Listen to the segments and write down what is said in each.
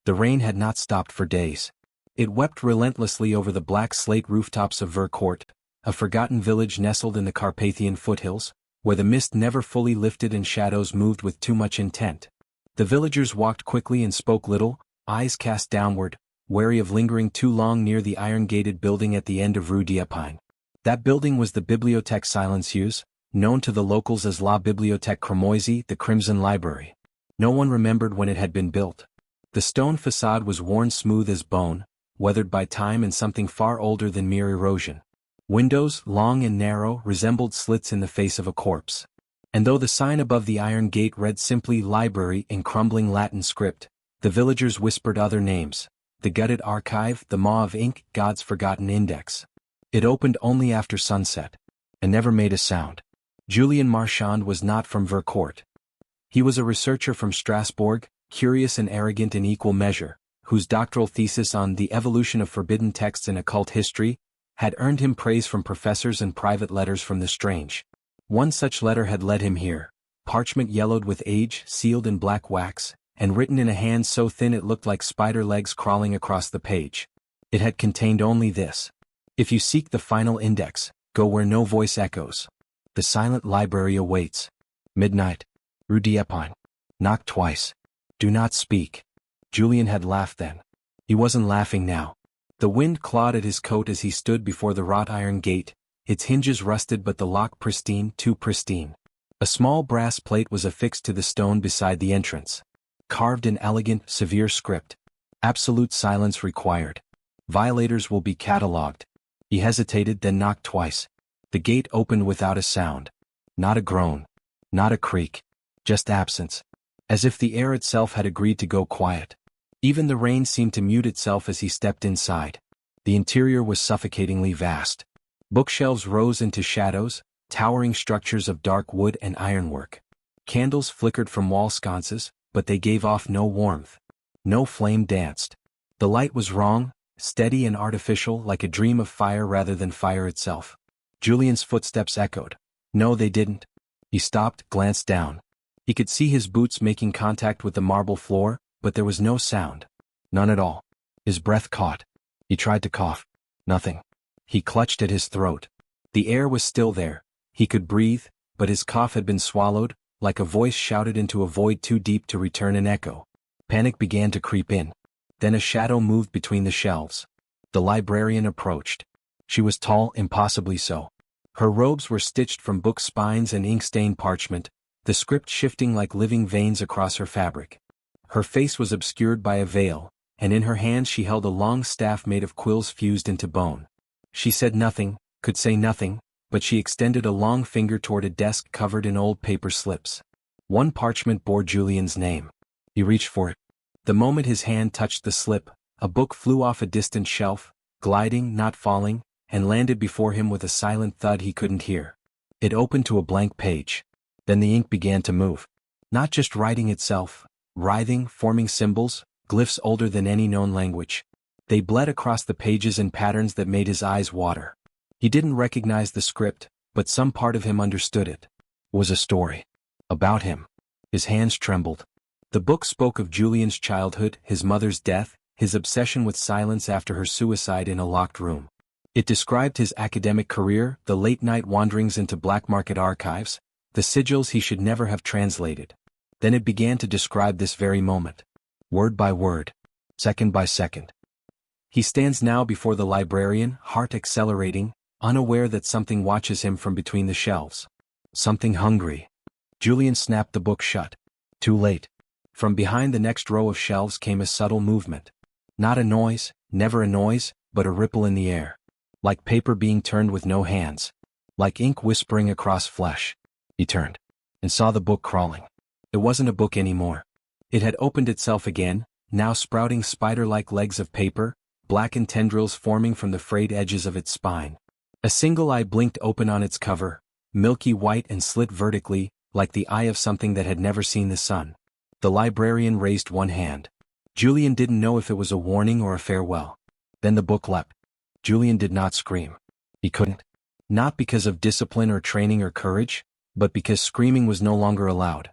The rain had not stopped for days. It wept relentlessly over the black slate rooftops of Vercourt, a forgotten village nestled in the Carpathian foothills, where the mist never fully lifted and shadows moved with too much intent. The villagers walked quickly and spoke little, eyes cast downward, wary of lingering too long near the iron-gated building at the end of Rue d'Epine. That building was the Bibliothèque Silencieuse, known to the locals as La Bibliothèque Cramoisy, the Crimson Library. No one remembered when it had been built. The stone facade was worn smooth as bone, weathered by time and something far older than mere erosion. Windows, long and narrow, resembled slits in the face of a corpse. And though the sign above the iron gate read simply Library in crumbling Latin script, the villagers whispered other names: the gutted archive, the maw of ink, God's forgotten index. It opened only after sunset, and never made a sound. Julien Marchand was not from Vercourt. He was a researcher from Strasbourg, curious and arrogant in equal measure, whose doctoral thesis on the evolution of forbidden texts in occult history had earned him praise from professors and private letters from the strange. One such letter had led him here, parchment yellowed with age, sealed in black wax, and written in a hand so thin it looked like spider legs crawling across the page. It had contained only this: if you seek the final index, go where no voice echoes. The silent library awaits. Midnight. Rue d'Epine. Knock twice. Do not speak. Julien had laughed then. He wasn't laughing now. The wind clawed at his coat as he stood before the wrought iron gate, its hinges rusted but the lock pristine, too pristine. A small brass plate was affixed to the stone beside the entrance. Carved in elegant, severe script. Absolute silence required. Violators will be catalogued. He hesitated, then knocked twice. The gate opened without a sound. Not a groan. Not a creak. Just absence. As if the air itself had agreed to go quiet. Even the rain seemed to mute itself as he stepped inside. The interior was suffocatingly vast. Bookshelves rose into shadows, towering structures of dark wood and ironwork. Candles flickered from wall sconces, but they gave off no warmth. No flame danced. The light was wrong, steady and artificial, like a dream of fire rather than fire itself. Julien's footsteps echoed. No, they didn't. He stopped, glanced down. He could see his boots making contact with the marble floor, but there was no sound. None at all. His breath caught. He tried to cough. Nothing. He clutched at his throat. The air was still there. He could breathe, but his cough had been swallowed, like a voice shouted into a void too deep to return an echo. Panic began to creep in. Then a shadow moved between the shelves. The librarian approached. She was tall, impossibly so. Her robes were stitched from book spines and ink-stained parchment, the script shifting like living veins across her fabric. Her face was obscured by a veil, and in her hand she held a long staff made of quills fused into bone. She said nothing, could say nothing, but she extended a long finger toward a desk covered in old paper slips. One parchment bore Julien's name. He reached for it. The moment his hand touched the slip, a book flew off a distant shelf, gliding, not falling, and landed before him with a silent thud he couldn't hear. It opened to a blank page. Then the ink began to move. Not just writing itself, writhing, forming symbols, glyphs older than any known language. They bled across the pages in patterns that made his eyes water. He didn't recognize the script, but some part of him understood it. It was a story. About him. His hands trembled. The book spoke of Julien's childhood, his mother's death, his obsession with silence after her suicide in a locked room. It described his academic career, the late-night wanderings into black market archives, the sigils he should never have translated. Then it began to describe this very moment. Word by word. Second by second. He stands now before the librarian, heart accelerating, unaware that something watches him from between the shelves. Something hungry. Julien snapped the book shut. Too late. From behind the next row of shelves came a subtle movement. Not a noise, never a noise, but a ripple in the air. Like paper being turned with no hands. Like ink whispering across flesh. He turned. And saw the book crawling. It wasn't a book anymore. It had opened itself again, now sprouting spider-like legs of paper, blackened tendrils forming from the frayed edges of its spine. A single eye blinked open on its cover, milky white and slit vertically, like the eye of something that had never seen the sun. The librarian raised one hand. Julien didn't know if it was a warning or a farewell. Then the book leapt. Julien did not scream. He couldn't. Not because of discipline or training or courage, but because screaming was no longer allowed.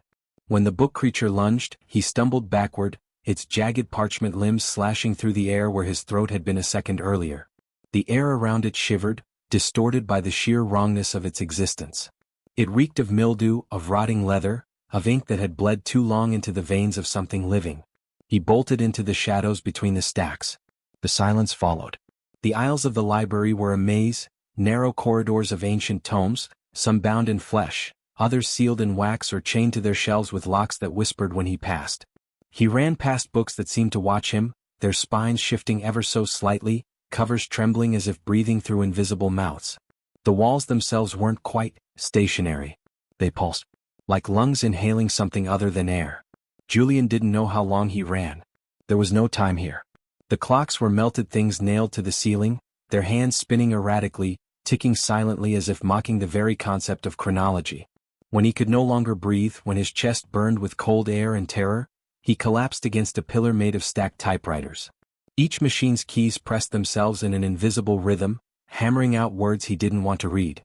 When the book creature lunged, he stumbled backward, its jagged parchment limbs slashing through the air where his throat had been a second earlier. The air around it shivered, distorted by the sheer wrongness of its existence. It reeked of mildew, of rotting leather, of ink that had bled too long into the veins of something living. He bolted into the shadows between the stacks. The silence followed. The aisles of the library were a maze, narrow corridors of ancient tomes, some bound in flesh, others sealed in wax or chained to their shelves with locks that whispered when he passed. He ran past books that seemed to watch him, their spines shifting ever so slightly, covers trembling as if breathing through invisible mouths. The walls themselves weren't quite stationary. They pulsed, like lungs inhaling something other than air. Julien didn't know how long he ran. There was no time here. The clocks were melted things nailed to the ceiling, their hands spinning erratically, ticking silently as if mocking the very concept of chronology. When he could no longer breathe, when his chest burned with cold air and terror, he collapsed against a pillar made of stacked typewriters. Each machine's keys pressed themselves in an invisible rhythm, hammering out words he didn't want to read.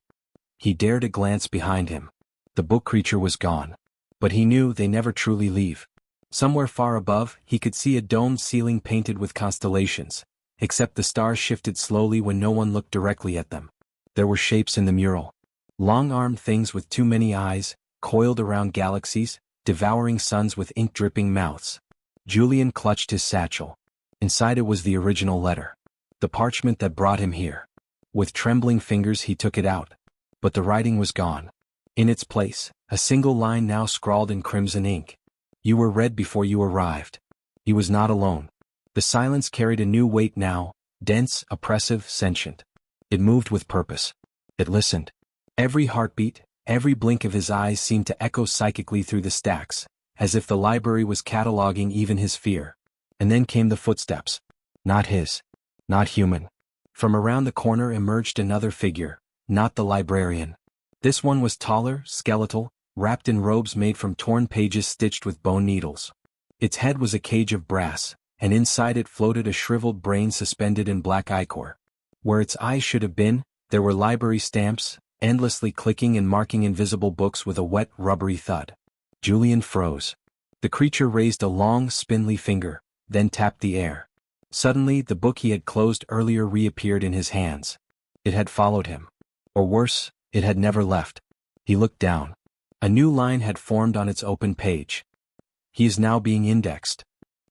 He dared a glance behind him. The book creature was gone. But he knew they never truly leave. Somewhere far above, he could see a domed ceiling painted with constellations, except the stars shifted slowly when no one looked directly at them. There were shapes in the mural. Long-armed things with too many eyes, coiled around galaxies, devouring suns with ink-dripping mouths. Julien clutched his satchel. Inside it was the original letter. The parchment that brought him here. With trembling fingers he took it out. But the writing was gone. In its place, a single line now scrawled in crimson ink. You were read before you arrived. He was not alone. The silence carried a new weight now, dense, oppressive, sentient. It moved with purpose. It listened. Every heartbeat, every blink of his eyes seemed to echo psychically through the stacks, as if the library was cataloging even his fear. And then came the footsteps. Not his. Not human. From around the corner emerged another figure, not the librarian. This one was taller, skeletal, wrapped in robes made from torn pages stitched with bone needles. Its head was a cage of brass, and inside it floated a shriveled brain suspended in black ichor. Where its eyes should have been, there were library stamps, endlessly clicking and marking invisible books with a wet, rubbery thud. Julien froze. The creature raised a long, spindly finger, then tapped the air. Suddenly, the book he had closed earlier reappeared in his hands. It had followed him. Or worse, it had never left. He looked down. A new line had formed on its open page. He is now being indexed.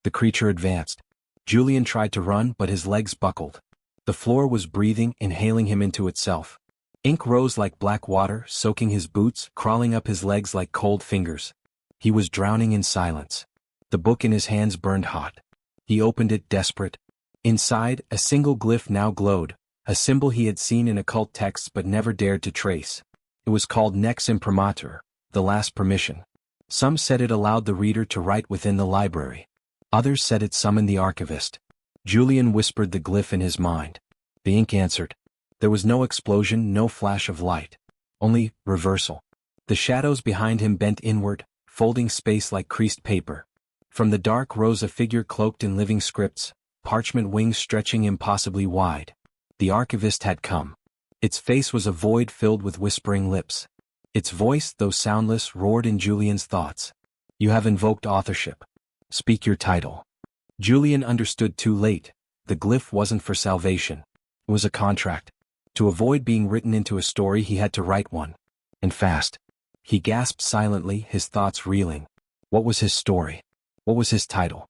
The creature advanced. Julien tried to run, but his legs buckled. The floor was breathing, inhaling him into itself. Ink rose like black water, soaking his boots, crawling up his legs like cold fingers. He was drowning in silence. The book in his hands burned hot. He opened it, desperate. Inside, a single glyph now glowed, a symbol he had seen in occult texts but never dared to trace. It was called Nex Imprimatur, the last permission. Some said it allowed the reader to write within the library. Others said it summoned the archivist. Julien whispered the glyph in his mind. The ink answered. There was no explosion, no flash of light. Only reversal. The shadows behind him bent inward, folding space like creased paper. From the dark rose a figure cloaked in living scripts, parchment wings stretching impossibly wide. The archivist had come. Its face was a void filled with whispering lips. Its voice, though soundless, roared in Julien's thoughts. You have invoked authorship. Speak your title. Julien understood too late. The glyph wasn't for salvation. It was a contract. To avoid being written into a story he had to write one. And fast. He gasped silently, his thoughts reeling. What was his story? What was his title?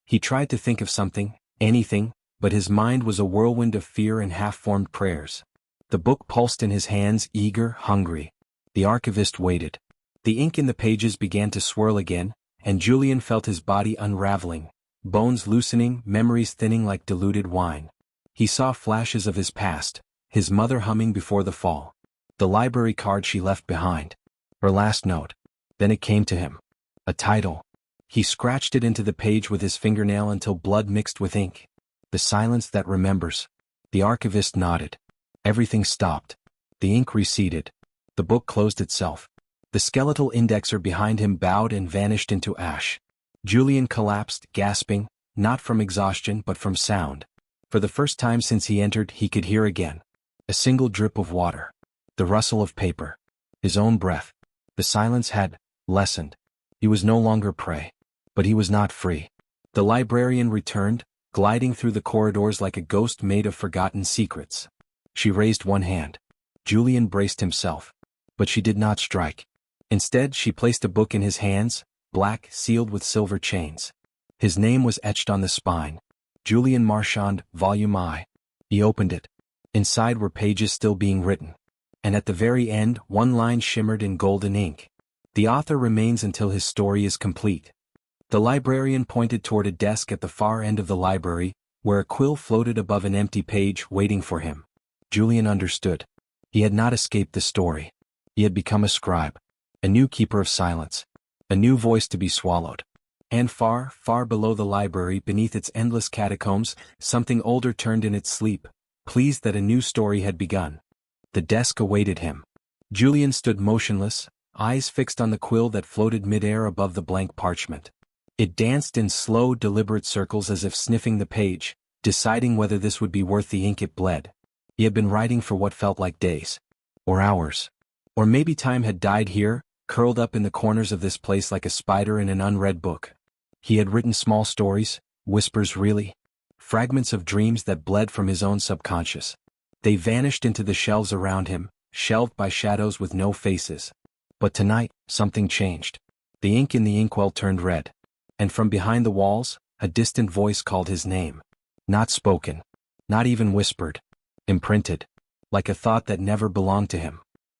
He tried to think of something, anything, but his mind was a whirlwind of fear and half-formed prayers. The book pulsed in his hands, eager, hungry. The archivist waited. The ink in the pages began to swirl again, and Julien felt his body unraveling, bones loosening, memories thinning like diluted wine. He saw flashes of his past, his mother humming before the fall. The library card she left behind. Her last note. Then it came to him. A title. He scratched it into the page with his fingernail until blood mixed with ink. The silence that remembers. The archivist nodded. Everything stopped. The ink receded. The book closed itself. The skeletal indexer behind him bowed and vanished into ash. Julien collapsed, gasping, not from exhaustion but from sound. For the first time since he entered, he could hear again. A single drip of water. The rustle of paper. His own breath. The silence had lessened. He was no longer prey. But he was not free. The librarian returned, gliding through the corridors like a ghost made of forgotten secrets. She raised one hand. Julien braced himself. But she did not strike. Instead, she placed a book in his hands, black, sealed with silver chains. His name was etched on the spine. Julien Marchand, Volume I. He opened it. Inside were pages still being written. And at the very end, one line shimmered in golden ink. The author remains until his story is complete. The librarian pointed toward a desk at the far end of the library, where a quill floated above an empty page waiting for him. Julien understood. He had not escaped the story. He had become a scribe, a new keeper of silence, a new voice to be swallowed. And far, far below the library, beneath its endless catacombs, something older turned in its sleep, pleased that a new story had begun. The desk awaited him. Julien stood motionless, eyes fixed on the quill that floated mid-air above the blank parchment. It danced in slow, deliberate circles as if sniffing the page, deciding whether this would be worth the ink it bled. He had been writing for what felt like days. Or hours. Or maybe time had died here, curled up in the corners of this place like a spider in an unread book. He had written small stories, whispers really. Fragments of dreams that bled from his own subconscious. They vanished into the shelves around him, shelved by shadows with no faces. But tonight, something changed. The ink in the inkwell turned red. And from behind the walls, a distant voice called his name. Not spoken. Not even whispered. Imprinted. Like a thought that never belonged to him.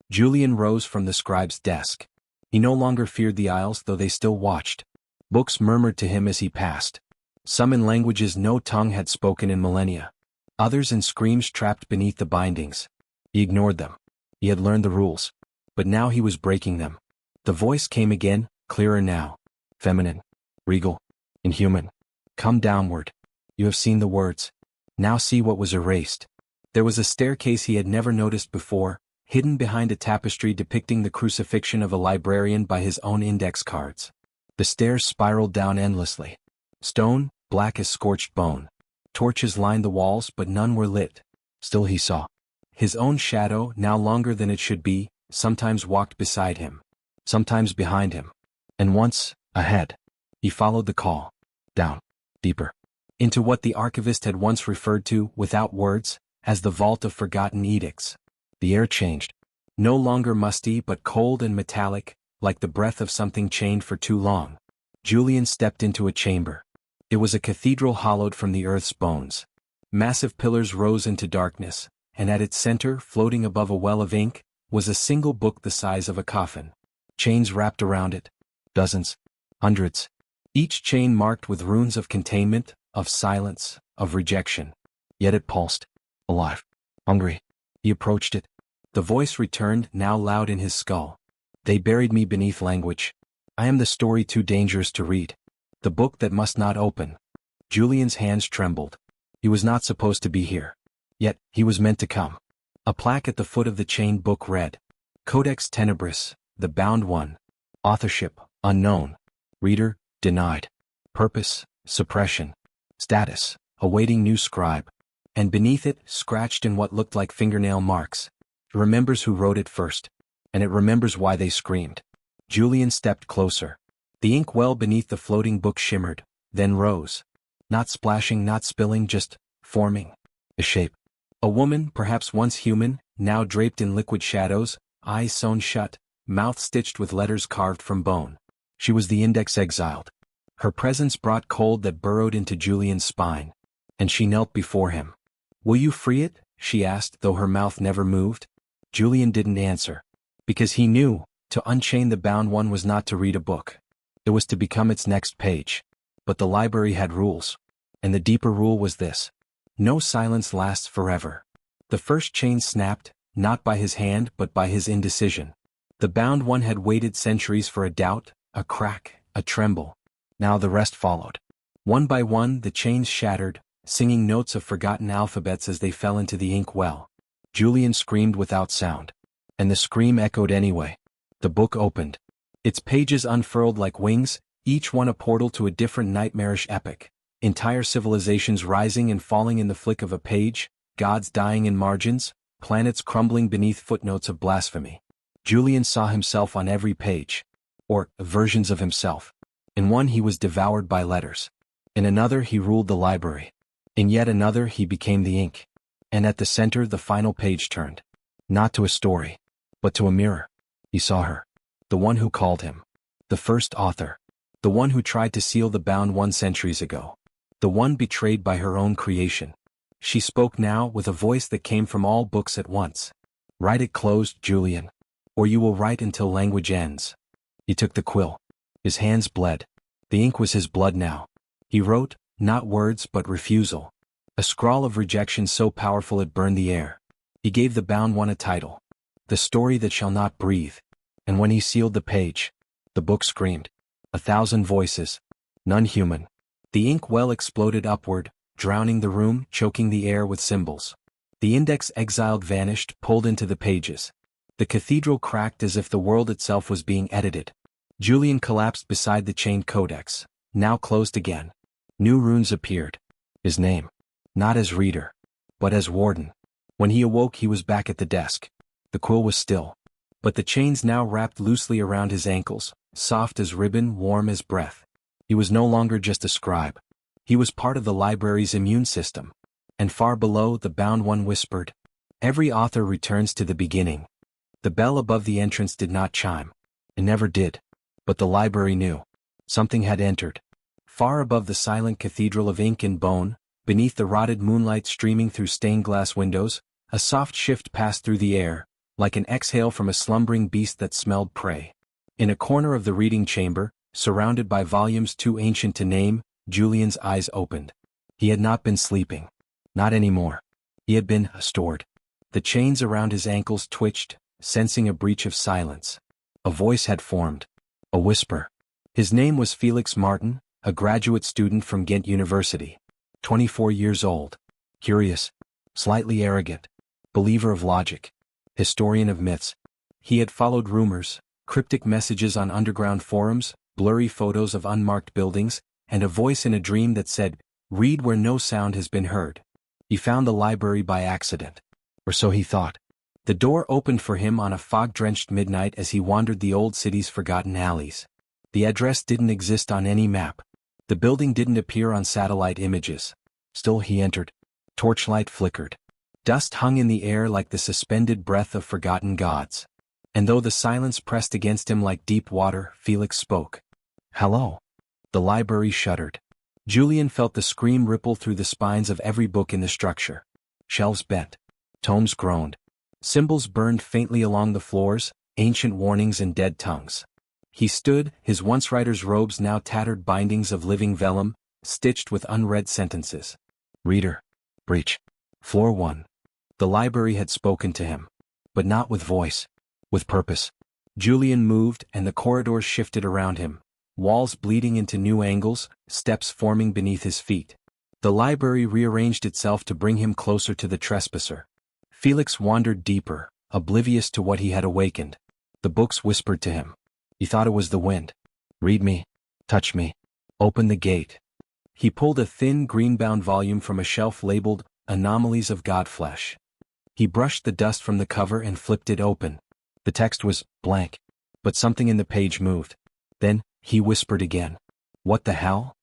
Julien rose from the scribe's desk. He no longer feared the aisles, though they still watched. Books murmured to him as he passed. Some in languages no tongue had spoken in millennia. Others in screams trapped beneath the bindings. He ignored them. He had learned the rules. But now he was breaking them. The voice came again, clearer now. Feminine. Regal. Inhuman. Come downward. You have seen the words. Now see what was erased. There was a staircase he had never noticed before, hidden behind a tapestry depicting the crucifixion of a librarian by his own index cards. The stairs spiraled down endlessly. Stone, black as scorched bone. Torches lined the walls, but none were lit. Still he saw. His own shadow, now longer than it should be, sometimes walked beside him. Sometimes behind him. And once, ahead. He followed the call. Down. Deeper. Into what the archivist had once referred to, without words, as the vault of forgotten edicts. The air changed. No longer musty but cold and metallic, like the breath of something chained for too long. Julien stepped into a chamber. It was a cathedral hollowed from the earth's bones. Massive pillars rose into darkness, and at its center, floating above a well of ink, was a single book the size of a coffin. Chains wrapped around it. Dozens. Hundreds. Each chain marked with runes of containment, of silence, of rejection. Yet it pulsed. Alive. Hungry. He approached it. The voice returned, now loud in his skull. They buried me beneath language. I am the story too dangerous to read. The book that must not open. Julien's hands trembled. He was not supposed to be here. Yet, he was meant to come. A plaque at the foot of the chained book read. Codex Tenebris, the bound one. Authorship, unknown. Reader, denied. Purpose, suppression. Status, awaiting new scribe. And beneath it, scratched in what looked like fingernail marks. It remembers who wrote it first. And it remembers why they screamed. Julien stepped closer. The ink well beneath the floating book shimmered, then rose. Not splashing, not spilling, just forming. A shape. A woman, perhaps once human, now draped in liquid shadows, eyes sewn shut, mouth stitched with letters carved from bone. She was the index exiled. Her presence brought cold that burrowed into Julien's spine. And she knelt before him. "Will you free it?" she asked, though her mouth never moved. Julien didn't answer. Because he knew, to unchain the bound one was not to read a book. It was to become its next page. But the library had rules. And the deeper rule was this. No silence lasts forever. The first chain snapped, not by his hand but by his indecision. The bound one had waited centuries for a doubt, a crack, a tremble. Now the rest followed. One by one the chains shattered, singing notes of forgotten alphabets as they fell into the ink well. Julien screamed without sound. And the scream echoed anyway. The book opened. Its pages unfurled like wings, each one a portal to a different nightmarish epic. Entire civilizations rising and falling in the flick of a page, gods dying in margins, planets crumbling beneath footnotes of blasphemy. Julien saw himself on every page. Or, versions of himself. In one he was devoured by letters. In another he ruled the library. In yet another he became the ink. And at the center the final page turned. Not to a story, but to a mirror. He saw her. The one who called him. The first author. The one who tried to seal the bound one centuries ago. The one betrayed by her own creation. She spoke now with a voice that came from all books at once. Write it closed, Julien. Or you will write until language ends. He took the quill. His hands bled. The ink was his blood now. He wrote, not words but refusal. A scrawl of rejection so powerful it burned the air. He gave the bound one a title. The story that shall not breathe. And when he sealed the page, the book screamed. 1,000 voices. None human. The ink well exploded upward, drowning the room, choking the air with symbols. The index exiled vanished, pulled into the pages. The cathedral cracked as if the world itself was being edited. Julien collapsed beside the chained codex, now closed again. New runes appeared. His name. Not as reader, but as warden. When he awoke he was back at the desk. The quill was still. But the chains now wrapped loosely around his ankles, soft as ribbon, warm as breath. He was no longer just a scribe. He was part of the library's immune system. And far below the bound one whispered, every author returns to the beginning. The bell above the entrance did not chime. It never did. But the library knew. Something had entered. Far above the silent cathedral of ink and bone, beneath the rotted moonlight streaming through stained glass windows, a soft shift passed through the air, like an exhale from a slumbering beast that smelled prey. In a corner of the reading chamber, surrounded by volumes too ancient to name, Julien's eyes opened. He had not been sleeping. Not anymore. He had been stored. The chains around his ankles twitched, sensing a breach of silence. A voice had formed. A whisper. His name was Felix Martin, a graduate student from Ghent University. 24 years old. Curious. Slightly arrogant. Believer of logic. Historian of myths. He had followed rumors, cryptic messages on underground forums, blurry photos of unmarked buildings, and a voice in a dream that said, read where no sound has been heard. He found the library by accident. Or so he thought. The door opened for him on a fog-drenched midnight as he wandered the old city's forgotten alleys. The address didn't exist on any map. The building didn't appear on satellite images. Still he entered. Torchlight flickered. Dust hung in the air like the suspended breath of forgotten gods. And though the silence pressed against him like deep water, Felix spoke. Hello. The library shuddered. Julien felt the scream ripple through the spines of every book in the structure. Shelves bent. Tomes groaned. Symbols burned faintly along the floors, ancient warnings and dead tongues. He stood, his once writer's robes now tattered bindings of living vellum, stitched with unread sentences. Reader. Breach. Floor 1. The library had spoken to him. But not with voice. With purpose. Julien moved and the corridors shifted around him, walls bleeding into new angles, steps forming beneath his feet. The library rearranged itself to bring him closer to the trespasser. Felix wandered deeper, oblivious to what he had awakened. The books whispered to him. He thought it was the wind. Read me. Touch me. Open the gate. He pulled a thin green-bound volume from a shelf labeled, Anomalies of Godflesh. He brushed the dust from the cover and flipped it open. The text was blank, but something in the page moved. Then, he whispered again. What the hell?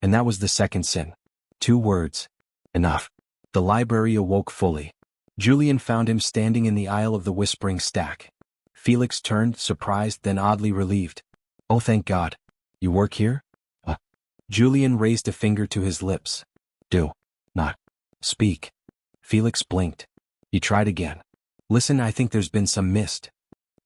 And that was the second sin. 2 words. Enough. The library awoke fully. Julien found him standing in the aisle of the whispering stack. Felix turned, surprised then oddly relieved. Oh, thank God. You work here? Julien raised a finger to his lips. Do not speak. Felix blinked. He tried again. Listen, I think there's been some mist.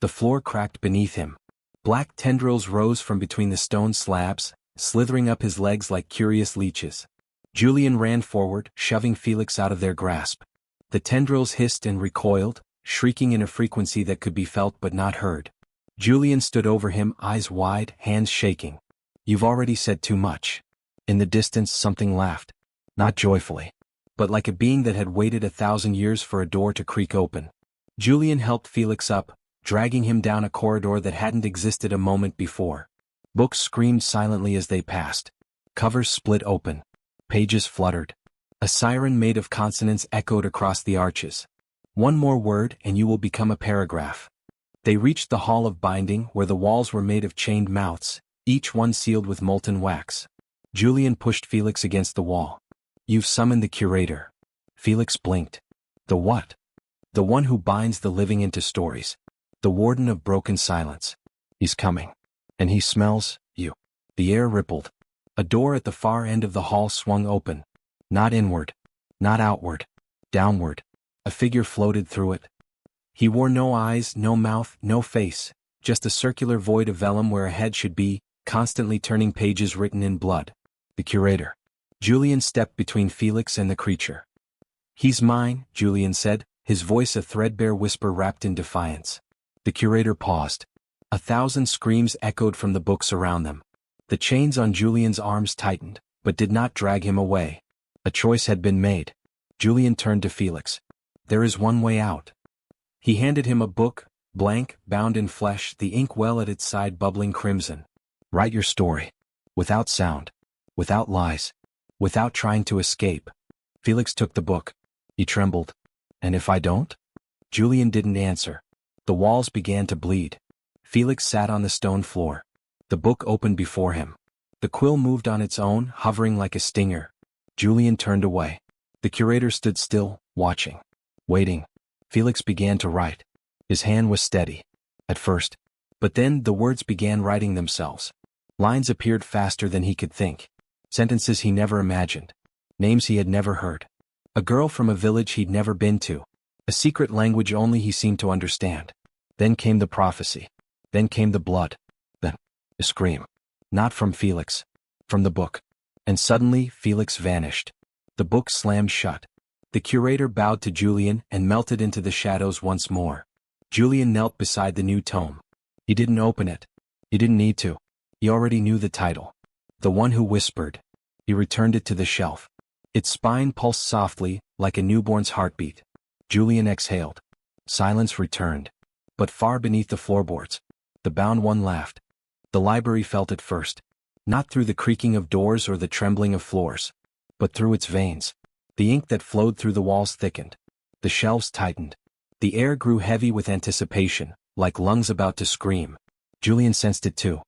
The floor cracked beneath him. Black tendrils rose from between the stone slabs, slithering up his legs like curious leeches. Julien ran forward, shoving Felix out of their grasp. The tendrils hissed and recoiled, shrieking in a frequency that could be felt but not heard. Julien stood over him, eyes wide, hands shaking. You've already said too much. In the distance something laughed. Not joyfully, but like a being that had waited 1,000 years for a door to creak open. Julien helped Felix up, dragging him down a corridor that hadn't existed a moment before. Books screamed silently as they passed. Covers split open. Pages fluttered. A siren made of consonants echoed across the arches. One more word and you will become a paragraph. They reached the hall of binding where the walls were made of chained mouths, each one sealed with molten wax. Julien pushed Felix against the wall. You've summoned the curator. Felix blinked. The what? The one who binds the living into stories. The warden of broken silence. He's coming. And he smells you. The air rippled. A door at the far end of the hall swung open. Not inward. Not outward. Downward. A figure floated through it. He wore no eyes, no mouth, no face, just a circular void of vellum where a head should be, constantly turning pages written in blood. The curator. Julien stepped between Felix and the creature. He's mine, Julien said, his voice a threadbare whisper wrapped in defiance. The curator paused. 1,000 screams echoed from the books around them. The chains on Julien's arms tightened, but did not drag him away. A choice had been made. Julien turned to Felix. There is one way out. He handed him a book, blank, bound in flesh, the ink well at its side bubbling crimson. Write your story. Without sound. Without lies. Without trying to escape. Felix took the book. He trembled. And if I don't? Julien didn't answer. The walls began to bleed. Felix sat on the stone floor. The book opened before him. The quill moved on its own, hovering like a stinger. Julien turned away. The curator stood still, watching. Waiting. Felix began to write. His hand was steady. At first. But then the words began writing themselves. Lines appeared faster than he could think. Sentences he never imagined. Names he had never heard. A girl from a village he'd never been to. A secret language only he seemed to understand. Then came the prophecy. Then came the blood. Then, a scream. Not from Felix. From the book. And suddenly Felix vanished. The book slammed shut. The curator bowed to Julien and melted into the shadows once more. Julien knelt beside the new tome. He didn't open it. He didn't need to. He already knew the title. The One Who Whispered. He returned it to the shelf. Its spine pulsed softly, like a newborn's heartbeat. Julien exhaled. Silence returned. But far beneath the floorboards. The bound one laughed. The library felt it first. Not through the creaking of doors or the trembling of floors. But through its veins. The ink that flowed through the walls thickened. The shelves tightened. The air grew heavy with anticipation, like lungs about to scream. Julien sensed it too.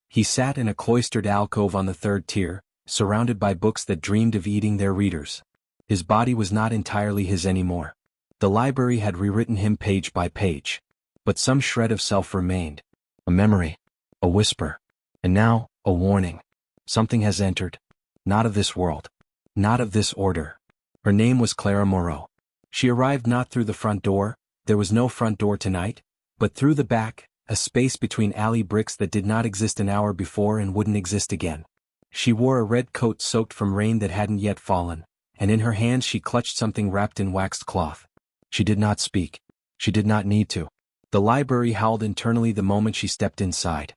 He sat in a cloistered alcove on the third tier, surrounded by books that dreamed of eating their readers. His body was not entirely his anymore. The library had rewritten him page by page. But some shred of self remained. A memory. A whisper. And now, a warning. Something has entered. Not of this world. Not of this order. Her name was Clara Moreau. She arrived not through the front door, there was no front door tonight, but through the back, a space between alley bricks that did not exist an hour before and wouldn't exist again. She wore a red coat soaked from rain that hadn't yet fallen, and in her hands she clutched something wrapped in waxed cloth. She did not speak. She did not need to. The library howled internally the moment she stepped inside.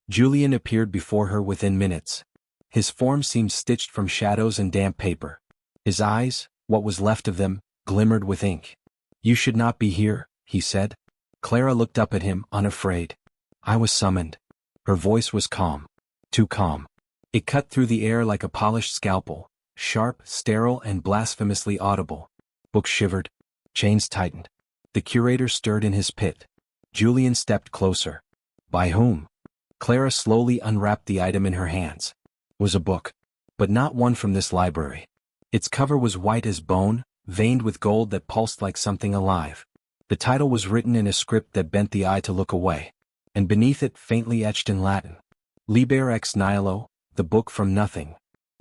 Julien appeared before her within minutes. His form seemed stitched from shadows and damp paper. His eyes, what was left of them, glimmered with ink. You should not be here, he said. Clara looked up at him, unafraid. I was summoned. Her voice was calm. Too calm. It cut through the air like a polished scalpel, sharp, sterile, and blasphemously audible. Books shivered. Chains tightened. The curator stirred in his pit. Julien stepped closer. By whom? Clara slowly unwrapped the item in her hands. It was a book. But not one from this library. Its cover was white as bone, veined with gold that pulsed like something alive. The title was written in a script that bent the eye to look away. And beneath it, faintly etched in Latin. Liber Ex Nihilo, the book from nothing.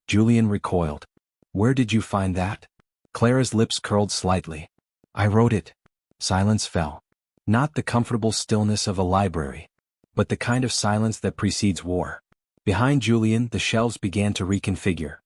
Julien recoiled. Where did you find that? Clara's lips curled slightly. I wrote it. Silence fell. Not the comfortable stillness of a library, but the kind of silence that precedes war. Behind Julien, the shelves began to reconfigure.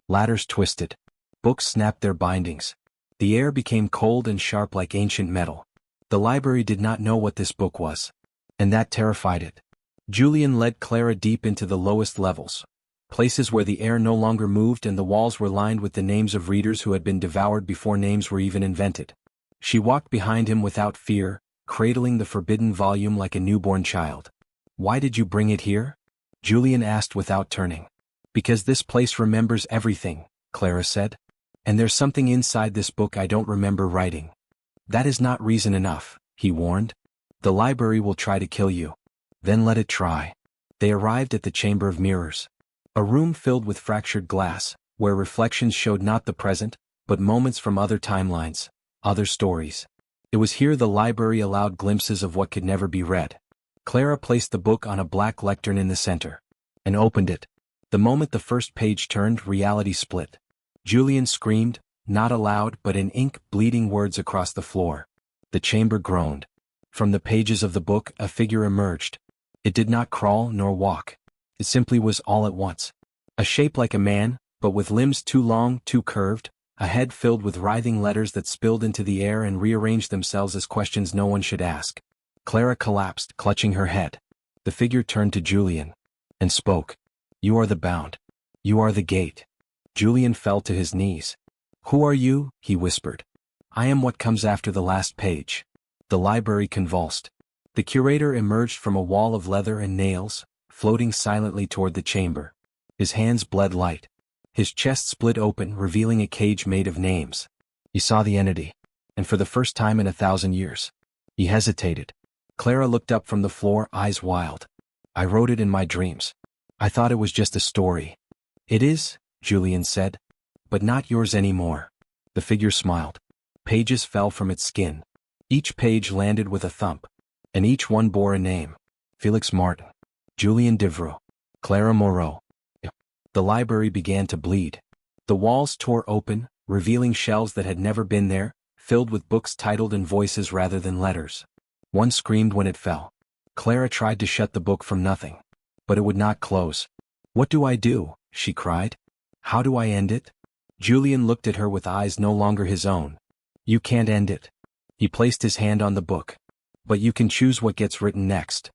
Ladders twisted. Books snapped their bindings. The air became cold and sharp like ancient metal. The library did not know what this book was. And that terrified it. Julien led Clara deep into the lowest levels. Places where the air no longer moved and the walls were lined with the names of readers who had been devoured before names were even invented. She walked behind him without fear, cradling the forbidden volume like a newborn child. Why did you bring it here? Julien asked without turning. Because this place remembers everything, Clara said. And there's something inside this book I don't remember writing. That is not reason enough, he warned. The library will try to kill you. Then let it try. They arrived at the Chamber of Mirrors. A room filled with fractured glass, where reflections showed not the present, but moments from other timelines, other stories. It was here the library allowed glimpses of what could never be read. Clara placed the book on a black lectern in the center, and opened it. The moment the first page turned, reality split. Julien screamed, not aloud but in ink bleeding words across the floor. The chamber groaned. From the pages of the book a figure emerged. It did not crawl nor walk. It simply was all at once. A shape like a man, but with limbs too long, too curved, a head filled with writhing letters that spilled into the air and rearranged themselves as questions no one should ask. Clara collapsed, clutching her head. The figure turned to Julien and spoke. "You are the bound. You are the gate." Julien fell to his knees. "Who are you?" he whispered. "I am what comes after the last page." The library convulsed. The curator emerged from a wall of leather and nails, floating silently toward the chamber. His hands bled light. His chest split open, revealing a cage made of names. He saw the entity, and for the first time in 1,000 years, he hesitated. Clara looked up from the floor, eyes wild. "I wrote it in my dreams. I thought it was just a story." "It is," Julien said, "but not yours anymore." The figure smiled. Pages fell from its skin. Each page landed with a thump, and each one bore a name. Felix Martin, Julien Devereux, Clara Moreau. The library began to bleed. The walls tore open, revealing shelves that had never been there, filled with books titled in voices rather than letters. One screamed when it fell. Clara tried to shut the book from nothing, but it would not close. "What do I do?" she cried. "How do I end it?" Julien looked at her with eyes no longer his own. "You can't end it." He placed his hand on the book. "But you can choose what gets written next."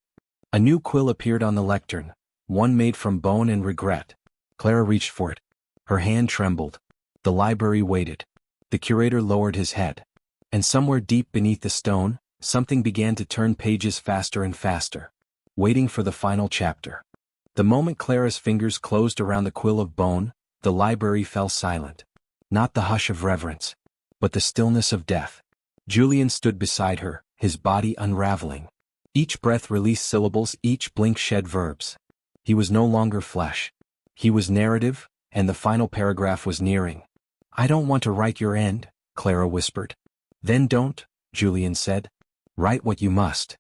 A new quill appeared on the lectern, one made from bone and regret. Clara reached for it. Her hand trembled. The library waited. The curator lowered his head. And somewhere deep beneath the stone, something began to turn pages faster and faster, waiting for the final chapter. The moment Clara's fingers closed around the quill of bone, the library fell silent. Not the hush of reverence, but the stillness of death. Julien stood beside her, his body unraveling. Each breath released syllables, each blink shed verbs. He was no longer flesh. He was narrative, and the final paragraph was nearing. "I don't want to write your end," Clara whispered. "Then don't," Julien said. "Write what you must."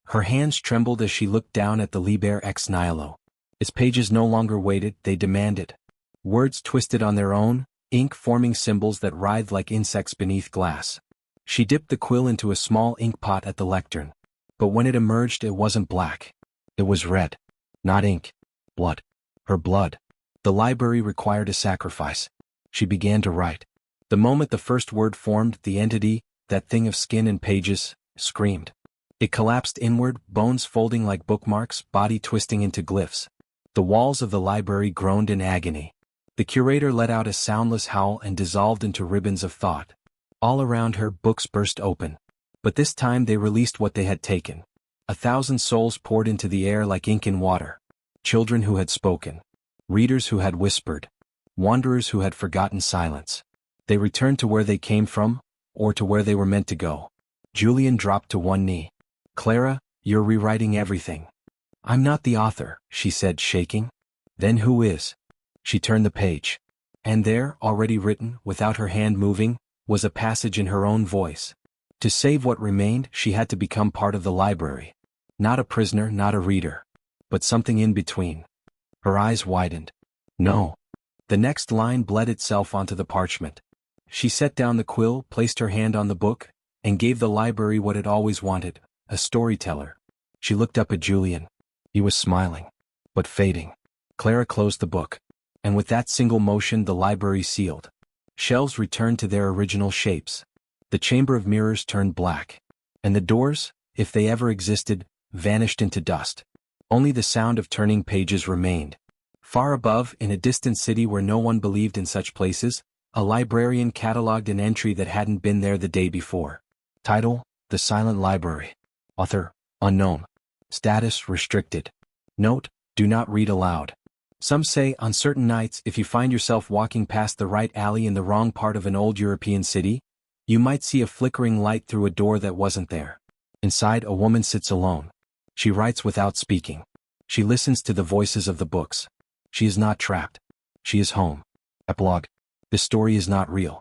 Her hands trembled as she looked down at the Liber Ex Nihilo. Its pages no longer waited, they demanded. Words twisted on their own, ink forming symbols that writhed like insects beneath glass. She dipped the quill into a small ink pot at the lectern. But when it emerged, it wasn't black. It was red. Not ink. Blood. Her blood. The library required a sacrifice. She began to write. The moment the first word formed, the entity, that thing of skin and pages, screamed. It collapsed inward, bones folding like bookmarks, body twisting into glyphs. The walls of the library groaned in agony. The curator let out a soundless howl and dissolved into ribbons of thought. All around her, books burst open. But this time they released what they had taken. 1,000 souls poured into the air like ink in water. Children who had spoken. Readers who had whispered. Wanderers who had forgotten silence. They returned to where they came from, or to where they were meant to go. Julien dropped to one knee. "Clara, you're rewriting everything." "I'm not the author," she said, shaking. "Then who is?" She turned the page. And there, already written, without her hand moving, was a passage in her own voice. To save what remained, she had to become part of the library. Not a prisoner, not a reader, but something in between. Her eyes widened. No. The next line bled itself onto the parchment. She set down the quill, placed her hand on the book, and gave the library what it always wanted, a storyteller. She looked up at Julien. He was smiling, but fading. Clara closed the book, and with that single motion the library sealed. Shelves returned to their original shapes. The chamber of mirrors turned black, and the doors, if they ever existed, vanished into dust. Only the sound of turning pages remained. Far above, in a distant city where no one believed in such places, a librarian catalogued an entry that hadn't been there the day before. Title: The Silent Library. Author: unknown. Status: restricted. Note: do not read aloud. Some say, on certain nights, if you find yourself walking past the right alley in the wrong part of an old European city, you might see a flickering light through a door that wasn't there. Inside, a woman sits alone. She writes without speaking. She listens to the voices of the books. She is not trapped. She is home. Epilogue. This story is not real.